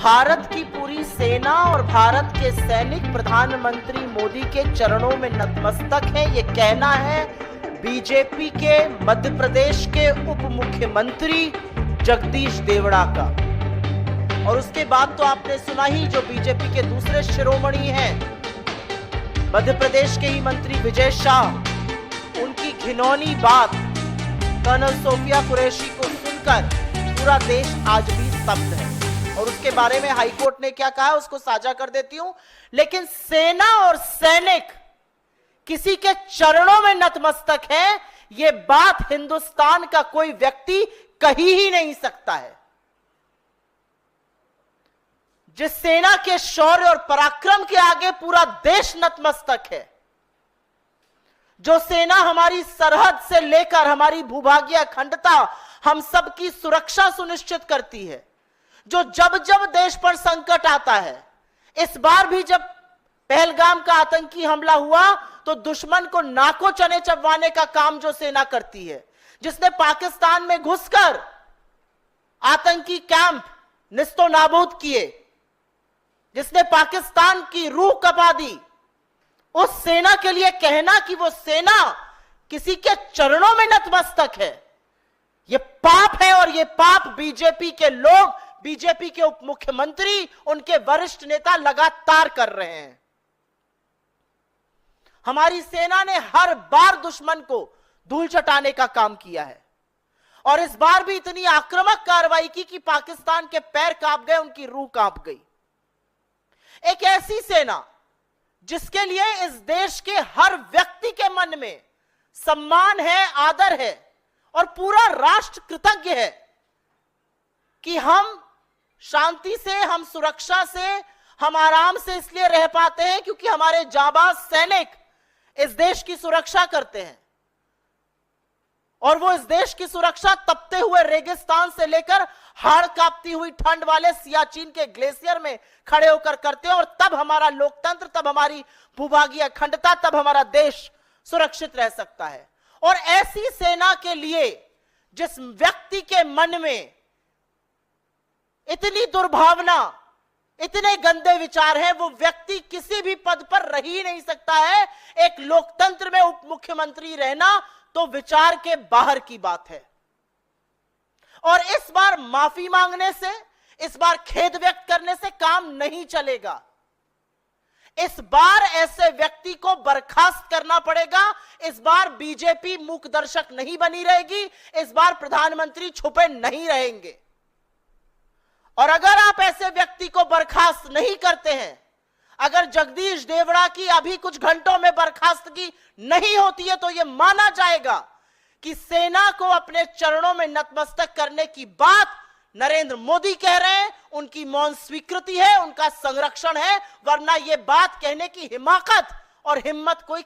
भारत की पूरी सेना और भारत के सैनिक प्रधानमंत्री मोदी के चरणों में नतमस्तक हैं। ये कहना है बीजेपी के मध्य प्रदेश के उप मुख्यमंत्री जगदीश देवड़ा का। और उसके बाद तो आपने सुना ही, जो बीजेपी के दूसरे शिरोमणि हैं मध्य प्रदेश के ही मंत्री विजय शाह, उनकी घिनौनी बात कर्नल सोफिया कुरैशी को सुनकर पूरा देश आज भी स्तब्ध है। और उसके बारे में हाईकोर्ट ने क्या कहा उसको साझा कर देती हूं। लेकिन सेना और सैनिक किसी के चरणों में नतमस्तक है, यह बात हिंदुस्तान का कोई व्यक्ति कही ही नहीं सकता है। जिस सेना के शौर्य और पराक्रम के आगे पूरा देश नतमस्तक है, जो सेना हमारी सरहद से लेकर हमारी भूभागीय अखंडता, हम सबकी सुरक्षा सुनिश्चित करती है, जो जब जब देश पर संकट आता है, इस बार भी जब पहलगाम का आतंकी हमला हुआ तो दुश्मन को नाको चने चबवाने का काम जो सेना करती है, जिसने पाकिस्तान में घुसकर आतंकी कैंप निस्तो नाबूद किए, जिसने पाकिस्तान की रूह कपा दी, उस सेना के लिए कहना कि वो सेना किसी के चरणों में नतमस्तक है, ये पाप है। और ये पाप बीजेपी के लोग, बीजेपी के उप मुख्यमंत्री, उनके वरिष्ठ नेता लगातार कर रहे हैं। हमारी सेना ने हर बार दुश्मन को धूल चटाने का काम किया है और इस बार भी इतनी आक्रामक कार्रवाई की कि पाकिस्तान के पैर कांप गए, उनकी रूह कांप गई। एक ऐसी सेना जिसके लिए इस देश के हर व्यक्ति के मन में सम्मान है, आदर है और पूरा राष्ट्र कृतज्ञ है कि हम शांति से, हम सुरक्षा से, हम आराम से इसलिए रह पाते हैं क्योंकि हमारे जाबाज सैनिक इस देश की सुरक्षा करते हैं। और वो इस देश की सुरक्षा तपते हुए रेगिस्तान से लेकर हाड़ कांपती हुई ठंड वाले सियाचिन के ग्लेशियर में खड़े होकर करते हैं। और तब हमारा लोकतंत्र, तब हमारी भूभागीय अखंडता, तब हमारा देश सुरक्षित रह सकता है। और ऐसी सेना के लिए जिस व्यक्ति के मन में इतनी दुर्भावना, इतने गंदे विचार हैं, वो व्यक्ति किसी भी पद पर रह ही नहीं सकता है। एक लोकतंत्र में उप मुख्यमंत्री रहना तो विचार के बाहर की बात है। और इस बार माफी मांगने से, इस बार खेद व्यक्त करने से काम नहीं चलेगा। इस बार ऐसे व्यक्ति को बर्खास्त करना पड़ेगा। इस बार बीजेपी मूक दर्शक नहीं बनी रहेगी। इस बार प्रधानमंत्री छुपे नहीं रहेंगे। और अगर आप ऐसे व्यक्ति को बर्खास्त नहीं करते हैं, अगर जगदीश देवड़ा की अभी कुछ घंटों में बर्खास्तगी नहीं होती है, तो यह माना जाएगा कि सेना को अपने चरणों में नतमस्तक करने की बात नरेंद्र मोदी कह रहे हैं, उनकी मौन स्वीकृति है, उनका संरक्षण है। वरना यह बात कहने की हिमाकत और हिम्मत कोई